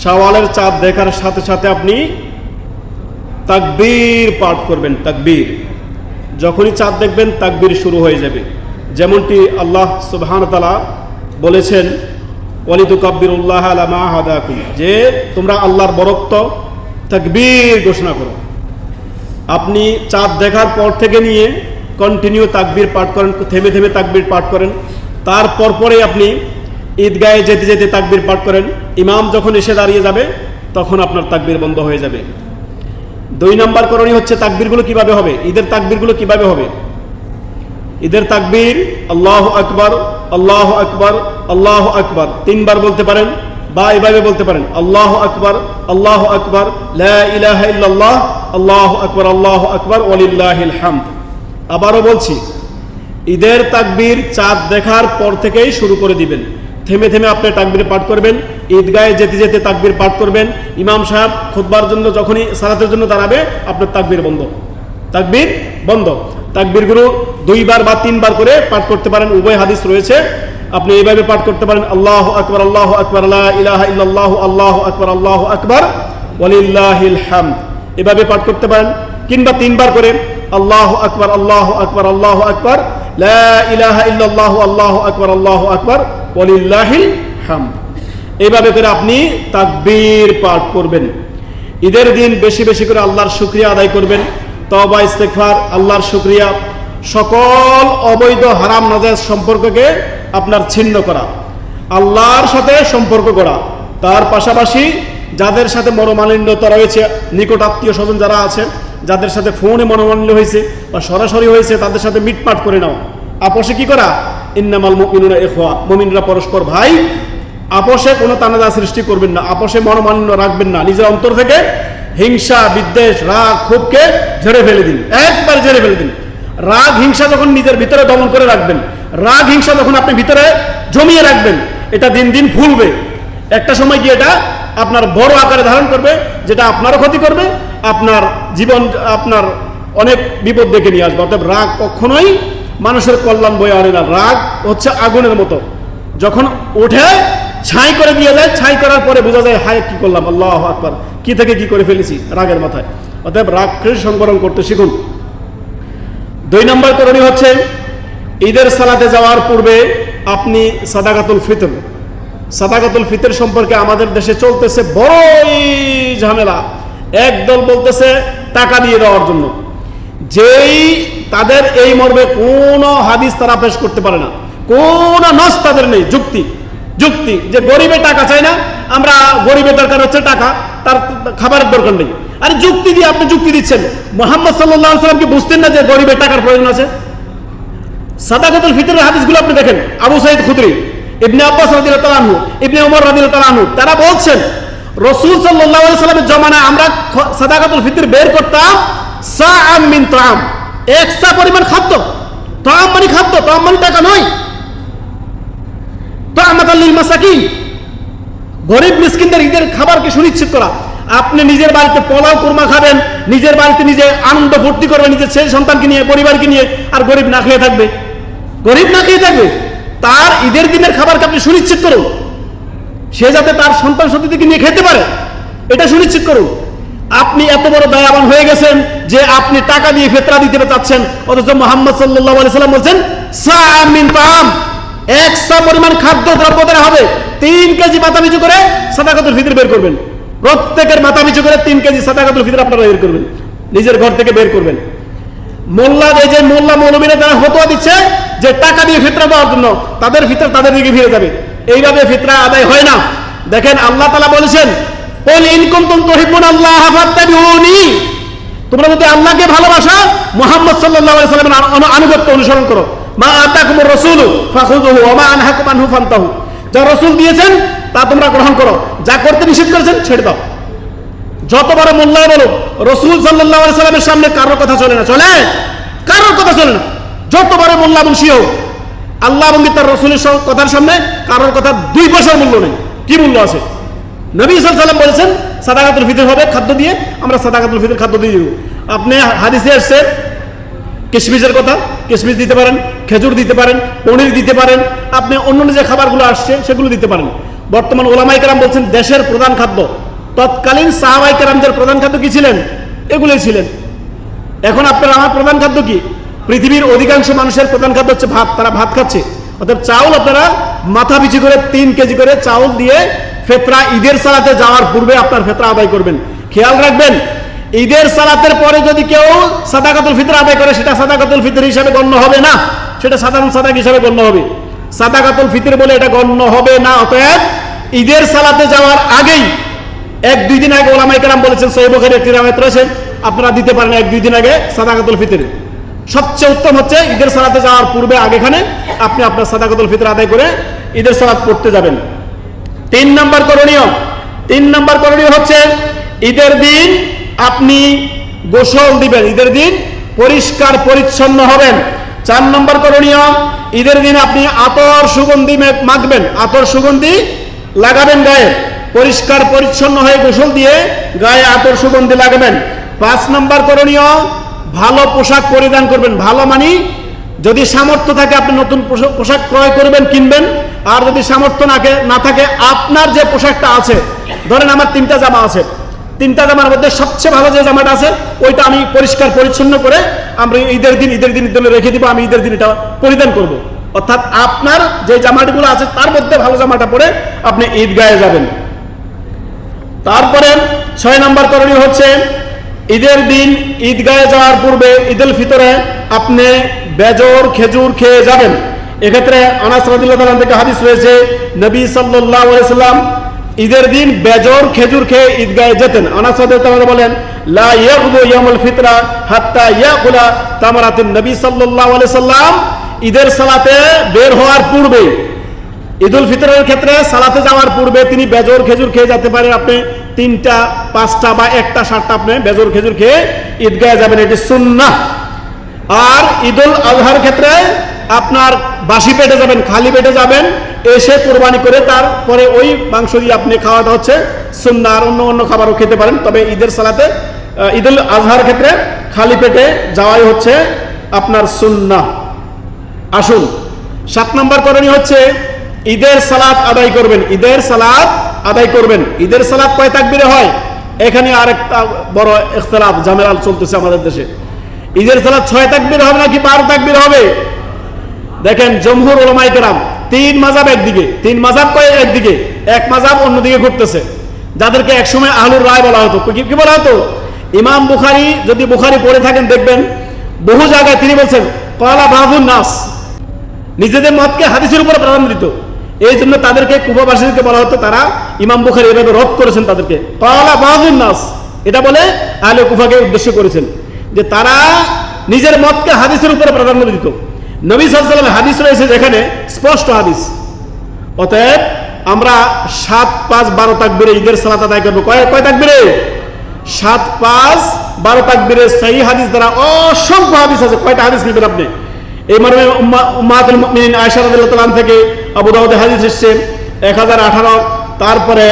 শাওয়ালের চাঁদ দেখার সাথে সাথে আপনি তাকবীর পাঠ করবেন। তাকবীর, যখনই চাঁদ দেখবেন তাকবীর শুরু হয়ে যাবে। যেমনটি আল্লাহ সুবহানাহু ওয়া তাআলা বলেছেন, ওয়ালিতুকাব্বিরুল্লাহ আলা মা হাদাকুম, যে তোমরা আল্লাহর বরকত তাকবীর ঘোষণা করো। আপনি চাঁদ দেখার পর থেকে নিয়ে কন্টিনিউ তাকবীর পাঠ করেন, থেমে থেমে তাকবীর পাঠ করেন। তারপর পরে আপনি ঈদগাহে যেতে যেতে তাকবীর পাঠ করেন। ইমাম যখন এসে দাঁড়িয়ে যাবে তখন আপনার তাকবীর বন্ধ হয়ে যাবে। 2 নম্বর করণীয় হচ্ছে তাকবীরগুলো কিভাবে হবে, ঈদের তাকবীরগুলো কিভাবে হবে। ঈদের তাকবীর আল্লাহু আকবার, আল্লাহু আকবার, আল্লাহু আকবার 3 বার বলতে পারেন, বা এভাবে বলতে পারেন আল্লাহু আকবার, আল্লাহু আকবার, লা ইলাহা ইল্লাল্লাহ, আল্লাহু আকবার, আল্লাহু আকবার, ওয়ালিল্লাহিল হামদ। আবারও বলছি, ঈদের তাকবীর চাঁদ দেখার পর থেকেই শুরু করে দিবেন। থেমে থেমে আপনি তাকবীর পাঠ করবেন, ঈদগাহে যেতে যেতে তাকবীর পাঠ করবেন। ইমাম সাহেব খুতবার জন্য যখনই সালাতের জন্য দাঁড়াবে আপনার তাকবীর বন্ধ, তাকবীর বন্ধ। তাকবীরগুলো 2 বার বা 3 বার করে পাঠ করতে পারেন, উভয় হাদিস রয়েছে। আপনি এইভাবে পাঠ করতে পারেন আল্লাহু আকবার, আল্লাহু আকবার, লা ইলাহা ইল্লাল্লাহ, আল্লাহু আকবার, আল্লাহু আকবার, ওয়ালিল্লাহিল হামদ। এভাবে পাঠ করতে পারেন। কিংবা 3 বার করে আল্লাহু আকবার, আল্লাহু আকবার, আল্লাহু আকবার, লা ইলাহা ইল্লাল্লাহ, আল্লাহু আকবার, আল্লাহু আকবার, ওয়ালিল্লাহিল হামদ। এইভাবে করে আপনি তাকবীর পাঠ করবেন। ঈদের দিন বেশি বেশি করে আল্লাহর শুকরিয়া আদায় করবেন, তওবা ইস্তেগফার, আল্লাহর শুকরিয়া, সকল অবৈধ হারাম নাজায়েজ সম্পর্ককে আপনার ছিন্ন করা, আল্লাহর সাথে সম্পর্ক করা। তার পাশাপাশি যাদের সাথে মনোমালিন্যতা রয়েছে, নিকট আত্মীয় স্বজন যারা আছে, যাদের সাথে ফোনে মনোমালিন্য হয়েছে বা সরাসরি হয়েছে, তাদের সাথে মিটমাট করে নেওয়া। আপোষে কি করা, ইন্নামাল মুমিনুনা ইখওয়া, মুমিনরা পরস্পর ভাই। আপোষে কোনো তানাজা সৃষ্টি করবেন না, আপোষে মনোমালিন্য রাখবেন না। নিজের অন্তর থেকে হিংসা, বিদ্বেষ, রাগ, ক্ষোভকে ঝেড়ে ফেলে দিন, একবার ঝেড়ে ফেলে দিন। রাগ হিংসা যখন নিজের ভিতরে দমন করে রাখবেন, রাগ হিংসা যখন আপনি ভিতরে জমিয়ে রাখবেন, এটা দিন দিন ফুলবে। একটা সময় গিয়ে এটা আপনার বড় আকারে ধারণ করবে, যেটা আপনারও ক্ষতি করবে, আপনার জীবন, আপনার অনেক বিপদ ডেকে নিয়ে আসবে। অর্থাৎ রাগ কখনোই মানুষের কল্যাণ বয়ে আনে না। রাগ হচ্ছে আগুনের মতো, যখন ওঠে ছাই করে দিয়ে যায়, ছাই করার পরে বোঝা যায় হায় কি করলাম, আল্লাহু আকবার, কি থেকে কি করে ফেলেছি রাগের মাথায়। অতএব রাগকে সংবরণ করতে শিখুন। 2 নম্বর করণীয় হচ্ছে ঈদের সালাতে যাওয়ার পূর্বে আপনি সাদাকাতুল ফিতর, সাদাকাতুল ফিতর সম্পর্কে আমাদের দেশে চলতেছে বড়ই ঝামেলা। একদল বলতেছে টাকা দিয়ে দেওয়ার জন্য, যেই তাদের এই মর্মে কোনো হাদিস তারা পেশ করতে পারে না, কোনো নস তাদের নেই, যুক্তি যে গরিবের টাকা চাই না, আমরা গরিবের দরকার হচ্ছে টাকা, তার খাবারের দরকার নেই। আরে যুক্তি দিয়ে আপনি যুক্তি দিচ্ছেন। মুহাম্মদ সাল্লাল্লাহু আলাইহি ওয়াসাল্লাম কি বুঝতেন না যে গরিবের টাকার প্রয়োজন আছে? সাদাকাতুল ফিতরের হাদিসগুলো আপনি দেখেন, আবু সাঈদ খুদরি, ইবনে আব্বাস রাদিয়াল্লাহু তাআলা আনহু, ইবনে ওমর রাদিয়াল্লাহু তাআলা আনহু, তারা বলছেন রাসূল সাল্লাল্লাহু আলাইহি ওয়াসাল্লামের জমানায় আমরা সাদাকাতুল ফিতর বের করতাম সাআম মিন তাআম, এক সা পরিমাণ খাদ্য। তাআম মানে খাদ্য, তাআম মানে টাকা নয়। তাআমাতাল লিল মাসাকিন, গরিব মিসকিনদের ঈদের খাবারকে সুনিশ্চিত করা। আপনি নিজের বাড়িতে পোলাও কুরমা খাবেন, নিজের বাড়িতে নিজে আনন্দ ফুর্তি করবেন, নিজের ছেলে সন্তানকে নিয়ে, পরিবারকে নিয়ে, আর গরিব না খেয়ে থাকবে, গরিব না খেয়ে থাকবে। তার ঈদের দিনের খাবারকে আপনি সুনিশ্চিত করুন, সে যাতে তার সন্তান সন্ততিকে নিয়ে খেতে পারে, এটা সুনিশ্চিত করুন। আপনি এত বড় দয়াবান হয়ে গেছেন যে আপনি টাকা দিয়ে ফিতরা দিতে চাচ্ছেন, অথচ মুহাম্মদ সাল্লাল্লাহু আলাইহি ওয়াসাল্লাম বলেছেন সাআম মিন তাআম, এক সা পরিমাণ খাদ্য দ্রব্য দেওয়া হবে। 3 কেজি মাথা পিছু করে সাদাকাতুল ফিতর বের করবেন, প্রত্যেকের মাথা পিছু করে 3 কেজি সাদাকাতুল ফিতর আপনারা বের করবেন, নিজের ঘর থেকে বের করবেন। মোল্লা, এই যে মোল্লা মৌলবীরা যারা ফতোয়া দিচ্ছে যে টাকা দিয়ে ফিতরা দেওয়ার জন্য, তাদের ফিতর তাদের দিকে ফিরে যাবে। এইভাবে ফিতরা আদায় হয় না। দেখেন আল্লাহ তাআলা বলেছেন, কুল ইন কুনতুম তুহিব্বুনাল্লাহ ফাত্তাবিউনি, তোমরা যদি আল্লাহকে ভালোবাসো মুহাম্মদ সাল্লাল্লাহু আলাইহি ওয়াসাল্লামের আনুগত্য অনুসরণ করো। মা আতাকুমুর রাসূলু ফাখুযুহু ওয়া মা আনহাকুম আনহু ফান্তাহু, যা রাসূল দিয়েছেন তা তোমরা গ্রহণ করো, যা করতে নিষেধ করেছেন ছেড়ে দাও। যত বড় মোল্লাই বলো, রাসূল সাল্লাল্লাহু আলাইহি ওয়াসাল্লামের সামনে কারোর কথা চলে না, চলে? কারোর কথা চলে না। যত বড় মোল্লা বংশী হোক, আল্লাহ এবং তার রাসূলের কথার সামনে কারোর কথা 2 পয়সার মূল্য নেই। কি মূল্য আছে? নবী সাল্লাল্লাহু আলাইহি ওয়াসাল্লাম বলেছেন সাদাকাতুল ফিতর হবে খাদ্য দিয়ে, আমরা সাদাকাতুল ফিতর খাদ্য দিয়ে দিব। আপনি হাদিসে আসছে কিশমিশের কথা, কিশমিশ দিতে পারেন, খেজুর দিতে পারেন, পনির দিতে পারেন, আপনি অন্য যে খাবারগুলো আসছে সেগুলো দিতে পারেন। বর্তমান ওলামায়ে কেরাম বলছেন দেশের প্রধান খাদ্য। তৎকালীন সাহাবায়ে কেরামদের প্রধান খাদ্য কি ছিলেন? এগুলোই ছিলেন। এখন আপনার আমার প্রধান খাদ্য কি? পৃথিবীর অধিকাংশ মানুষের প্রধান খাদ্য হচ্ছে ভাত, তারা ভাত খাচ্ছে। অর্থাৎ চাউল আপনারা মাথা পিছু করে 3 কেজি করে চাউল দিয়ে ফিতরা ঈদের সালাতে যাওয়ার পূর্বে আপনার ফিতরা আদায় করবেন। খেয়াল রাখবেন, ঈদের সালাতের পরে যদি কেউ সাদাকাতুল ফিতর আদায় করে সেটা সাদাকাতুল ফিতর হিসাবে গণ্য হবে না, সেটা সাধারণ সাদাক হিসাবে গণ্য হবে। সাদাকাতুল ফিতর বলে এটা গণ্য হবে না। অতএব ঈদের সালাতে যাওয়ার আগেই 1-2 দিন আগে ওলামায়ে কেরাম বলেছেন, সহিহ বুখারী একটি রওয়ায়াত রয়েছে, আপনারা দিতে পারেন 1-2 দিন আগে সাদাকাতুল ফিতর। সবচেয়ে উত্তম হচ্ছে ঈদের সালাতে যাওয়ার পূর্বে আগেখানে আপনি আপনার সাদাকাতুল ফিতর আদায় করে ঈদের সালাত পড়তে যাবেন। 3 নম্বর করণীয় হচ্ছে ঈদের দিন আপনি গোসল দিবেন, ঈদের দিন পরিষ্কার পরিচ্ছন্ন হবেন। 4 নম্বর করণীয়, ঈদের দিন আপনি আতর সুগন্ধি মাখবেন, আতর সুগন্ধি লাগাবেন গায়ে, পরিষ্কার পরিচ্ছন্ন হয়ে গোসল দিয়ে গায়ে আতর সুগন্ধি লাগাবেন। 5 নম্বর করণীয়, ভালো পোশাক পরিধান করবেন। ভালো মানে যদি সামর্থ্য থাকে আপনি নতুন পোশাক ক্রয় করবেন, কিনবেন। আর যদি সামর্থ্য না থাকে আপনার যে পোশাকটা আছে, ধরেন আমার 3টা জামা আছে, 3টা জামার মধ্যে সবচেয়ে ভালো যে জামাটা আছে ওইটা আমি পরিষ্কার পরিচ্ছন্ন করে আমরা ঈদের দিন জন্য রেখে দিব, আমি ঈদের দিন এটা পরিধান করব। অর্থাৎ আপনার যে জামাগুলো আছে তার মধ্যে ভালো জামাটা পরে আপনি ঈদগাহে যাবেন। তারপরে 6 নম্বর করণীয় হচ্ছে ঈদের দিন ঈদগাহে যাওয়ার পূর্বে ঈদুল ফিতরে আপনি বেজর খেজুর খেয়ে যাবেন। এক্ষেত্রে আনাস রাদিয়াল্লাহু তাআলা থেকে হাদিস রয়েছে, নবী সাল্লাল্লাহু আলাইহি সাল্লাম ঈদের দিন বেজর খেজুর খেয়ে ঈদগাহে যেতেন। আনাস রাদিয়াল্লাহু তাআলা বলেন, লা ইয়াগদু ইয়াউমুল ফিতরা হাত্তা ইয়াকুলা তামারাতুন। নবী সাল্লাল্লাহু আলাইহি সাল্লাম ঈদের সালাতে বের হওয়ার পূর্বে, ঈদুল ফিতরের ক্ষেত্রে সালাতে যাওয়ার পূর্বে তিনি বেজর খেজুর খেয়ে যেতে পারেন। আপনি 3টা 5টা বা 1টা 7টা আপনি বেজর খেজুর খেয়ে ঈদগাহে যাবেন, এটি সুন্নাহ। আর ঈদুল আজহার ক্ষেত্রে আপনার বাসি পেটে যাবেন, খালি পেটে যাবেন, এসে কুরবানি করে তারপরে ওই মাংস দিয়ে আপনি খাওয়াটা হচ্ছে সুন্নাহ। আর অন্য খাবারও খেতে পারেন, তবে ঈদের সালাতে ঈদুল আজহার ক্ষেত্রে খালি পেটে যাওয়াই হচ্ছে আপনার সুন্নাহ। আসুন 7 নম্বর করণীয় হচ্ছে ঈদের সালাত আদায় করবেন। ঈদের সালাত আদায় করবেন। ঈদের সালাত কয় তাকবীরে হয়? এখানে আরেকটা বড় ইখতিলাফ ঝামেলা চলতেছে আমাদের দেশে। ঈদের সালাত 6 তাকবীর হবে নাকি 12 তাকবীর হবে? দেখেন জমহুর উলামায়ে কেরাম 3 মাযহাব একদিকে, 3 মাযহাব কয় একদিকে, এক মাযহাব অন্যদিকে ঘুরতেছে, যাদেরকে একসময় আহলুর রায় বলা হতো। কি বলা হতো? ইমাম বুখারী, যদি বুখারী পড়ে থাকেন দেখবেন বহু জায়গায় তিনি বলছেন ক্বালা বাযুন নাস, নিজেদের মতকে হাদিসের উপর প্রাধান্য দিত। এই জন্য তাদেরকে কুফাবাসীদেরকে বলা হতো, তারা ইমাম বুখারী এভাবে রদ করেছেন তাদেরকে, ক্বালা বাযুন নাস, এটা বলে আহলে কুফাকে উদ্দেশ্য করেছেন যে তারা নিজের মতকে হাদিসের উপর প্রাধান্য দিত। নবী সাল্লাল্লাহু আলাইহি ওয়াসাল্লাম হাদিস রয়েছে যেখানে স্পষ্ট হাদিস। অতএব আমরা 7, 5, 12 তাকবীরে ঈদের সালাত আদায় করব। কয় তাকবীরে? 7, 5, 12 তাকবীরে সহিহ হাদিস দ্বারা অসংখ্য হাদিস আছে। কয়টা হাদিস নেবেন আপনি? এই মর্মে উম্মাহাতুল মুমিনিন আয়েশা রাদিয়াল্লাহু তাআলা থেকে আবু দাউদে হাদিস এসেছে 1018। তারপরে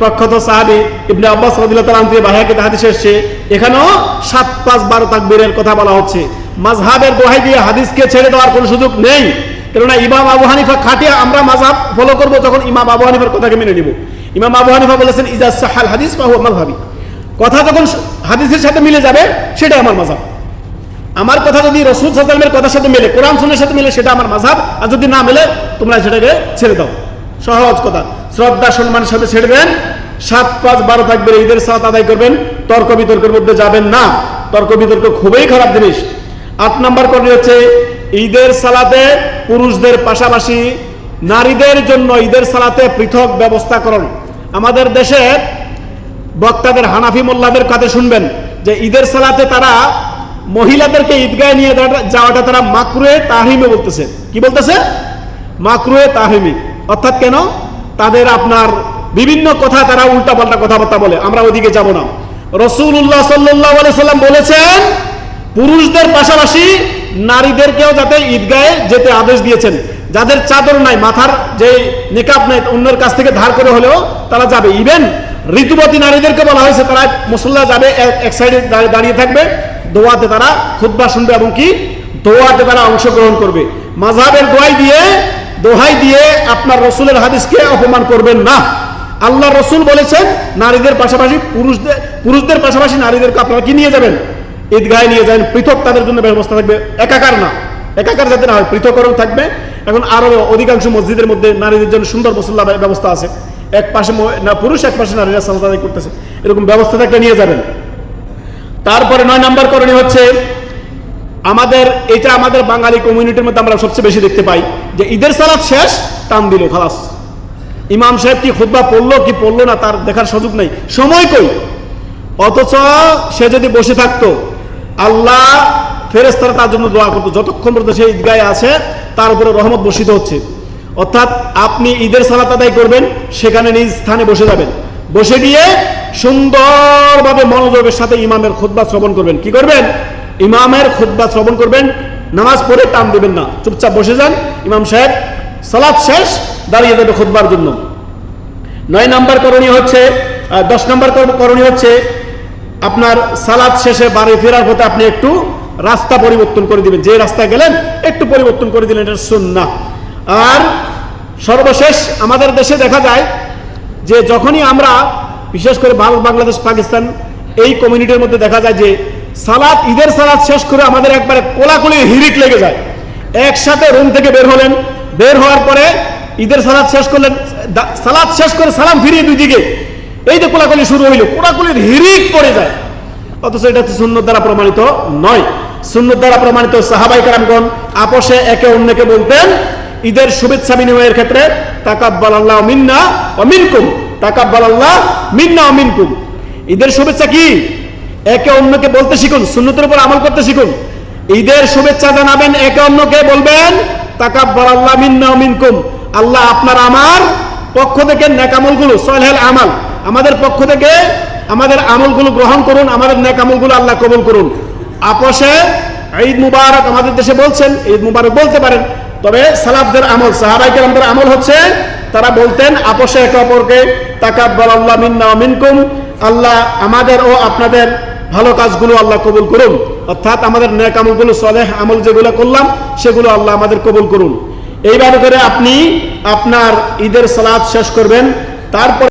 প্রখ্যাত সাহাবী ইবনে আব্বাস রাদিয়াল্লাহু তাআলা থেকে বায়হাকিতে হাদিস এসেছে, এখানেও 7, 5, 12 তাকবীরের কথা বলা হচ্ছে। মাযহাবের দোহাই দিয়ে হাদিসকে ছেড়ে দেওয়ার কোনো সুযোগ নেই, কেননা ইমাম আবু হানিফা খাটিয়া আমরা মাযহাব ফলো করব যখন ইমাম আবু হানিফার কথাকে মেনে নিব। ইমাম আবু হানিফা বলেছেন ইজা সাহাল হাদিস ফাহুয়া মাযহাবি, কথা যখন হাদিসের সাথে মিলে যাবে সেটা আমার মাযহাব। আমার কথা যদি রাসূল সাল্লাল্লাহু আলাইহি ওয়াসাল্লামের কথার সাথে মেলে, কোরআন সুন্নাহর সাথে মেলে, সেটা আমার মাযহাব। আর যদি না মেলে তোমরা সেটাকে ছেড়ে দাও। সহজ কথা, শ্রদ্ধা সম্মানের সাথে ছেড়ে দেন। 7, 5, 12 তাকবীরে ঈদের সালাত আদায় করবেন, তর্ক বিতর্কের মধ্যে যাবেন না। তর্ক বিতর্ক খুবই খারাপ জিনিস। 8 নম্বর করণীয় হচ্ছে ঈদের সালাতে পুরুষদের পাশাপাশি নারীদের জন্য ঈদের সালাতে পৃথক ব্যবস্থাকরণ। আমাদের দেশে বক্তাদের, হানাফি মোল্লাদের কথা শুনবেন যে ঈদের সালাতে তারা মহিলাদেরকে ঈদগাহে নিয়ে যাওয়াটা তারা মাকরুহে তাহরিমি বলতেছে। কি বলতেছে? মাকরুহে তাহরিমি। অর্থাৎ কেন? তাদের আপনার বিভিন্ন কথা, তারা উল্টাপাল্টা কথাবার্তা বলে, আমরা ওইদিকে যাব না। রাসূলুল্লাহ সাল্লাল্লাহু আলাইহি সাল্লাম বলেছেন পুরুষদের পাশাপাশি নারীদেরকেও যাতে ঈদগাহে যেতে আদেশ দিয়েছেন। যাদের চাদর নাই, মাথার যে নিকাব নাই, অন্যের কাছ থেকে ধার করে হলেও তারা যাবে। ইভেন ঋতুবতী নারীদেরকে বলা হয়েছে তারা মুসল্লা যাবে, এক সাইডে দাঁড়িয়ে থাকবে, দোয়াতে তারা খুতবা শুনবে এবং কি দোয়াতে তারা অংশগ্রহণ করবে। মাযহাবের দোয়াই দিয়ে দোহাই দিয়ে আপনার রসুলের হাদিসকে অপমান করবেন না। আল্লাহ রসুল বলেছেন নারীদের পাশাপাশি পুরুষদের পাশাপাশি নারীদেরকে আপনারা কি নিয়ে যাবেন? ঈদগাহে নিয়ে যাবেন, পৃথক তাদের জন্য ব্যবস্থা থাকবে, একাকার না, একাকার যাতে না হয়, পৃথকরণ থাকবে। এখন আরো অধিকাংশ মসজিদের মধ্যে নারীদের জন্য সুন্দর মুসল্লা ব্যবস্থা আছে, এক পাশে পুরুষ, এক পাশে নারীরা সালাত আদায় করতেছে, এরকম ব্যবস্থা থাকলে নিয়ে যাবেন। তারপরে 9 নম্বর করণীয় হচ্ছে আমাদের বাঙালি কমিউনিটির মধ্যে আমরা সবচেয়ে বেশি দেখতে পাই যে ঈদের সালাত শেষ, টান দিল, খালাস, ইমাম সাহেব কি খুতবা পড়লো কি পড়লো না তার দেখার সুযোগ নেই, সময় কই। অথচ সে যদি বসে থাকতো, আল্লাহ ফেরেশতারা তার জন্য দোয়া করতো, যতক্ষণ পর্যন্ত সে ঈদগাহে আছে তার উপরে রহমত বর্ষিত হচ্ছে। অর্থাৎ আপনি ঈদের সালাত আদায় করবেন, সেখানে নিজ স্থানে বসে যাবেন, বসে গিয়ে সুন্দরভাবে মনোযোগের সাথে ইমামের খুতবা শ্রবণ করবেন। কি করবেন? ইমামের খুতবা শ্রবণ করবেন, নামাজ পড়ে টান দিবেন না, চুপচাপ বসে যান, ইমাম সাহেব সালাত শেষ দাঁড়িয়ে যাবে খুতবার জন্য। 9 নম্বর করণীয় হচ্ছে 10 নম্বর করণীয় হচ্ছে আপনার সালাত শেষে বাড়ি ফেরার পথে আপনি একটু রাস্তা পরিবর্তন করে দিবেন, যে রাস্তায় গেলেন একটু পরিবর্তন করে দিলেন, এটা সুন্নাহ। আর সর্বশেষ আমাদের দেশে দেখা যায় যে যখনই আমরা বিশেষ করে ভারত, বাংলাদেশ, পাকিস্তান এই কমিউনিটির মধ্যে দেখা যায় যে ঈদের সালাত শেষ করে আমাদের একবারে কোলাকুলি হিরিক লেগে যায়। একসাথে রুম থেকে বের হলেন, বের হওয়ার পরে ঈদের সালাত শেষ করলেন, সালাত শেষ করে সালাম ফিরিয়ে দুই দিকে এই যে কোলাকুলি শুরু হইল, কোলাকুলির হিরিক পড়ে যায়। অথচ এটা তো সুন্নাত দ্বারা প্রমাণিত নয়। সুন্নাত দ্বারা প্রমাণিত সাহাবায়ে কেরামগণ আপোষে একে অন্যকে বলতেন ঈদের শুভেচ্ছা বিনিময়ের ক্ষেত্রে, তাকাব্বালাল্লাহু মিন্না ওয়া মিনকুম, তাকাব্বালাল্লাহু মিন্না ওয়া মিনকুম। ঈদের শুভেচ্ছা কি? একে অন্যকে বলতে শিখুন, সুন্নতের উপর আমল করতে শিখুন। ঈদের শুভেচ্ছা জানাবেন, একে অন্যকে বলবেন তাকাব্বালাল্লাহু মিন্না ওয়া মিনকুম, আল্লাহ আপনার আমার পক্ষ থেকে নেক আমলগুলো, সলিহ আমাল, আমাদের পক্ষ থেকে আমাদের আমলগুলো গ্রহণ করুন, আমাদের নেক আমলগুলো আল্লাহ কবুল করুন। আপোষে ঈদ মুবারক আমাদের দেশে বলছেন, ঈদ মুবারক বলতে পারেন, তবে সালাফদের আমল, সাহাবায়ে কেরামদের আমল হচ্ছে তারা বলতেন আপোষে একে অপরকে তাকাব্বালাল্লাহু মিন্না ওয়া মিনকুম, আল্লাহ আমাদের ও আপনাদের ভালো কাজগুলো আল্লাহ কবুল করুন, অর্থাৎ আমাদের নেক আমলগুলো, সলেহ আমল যেগুলো করলাম সেগুলো আল্লাহ আমাদের কবুল করুন। এইভাবে করে আপনি আপনার ঈদের সালাত শেষ করবেন। তারপর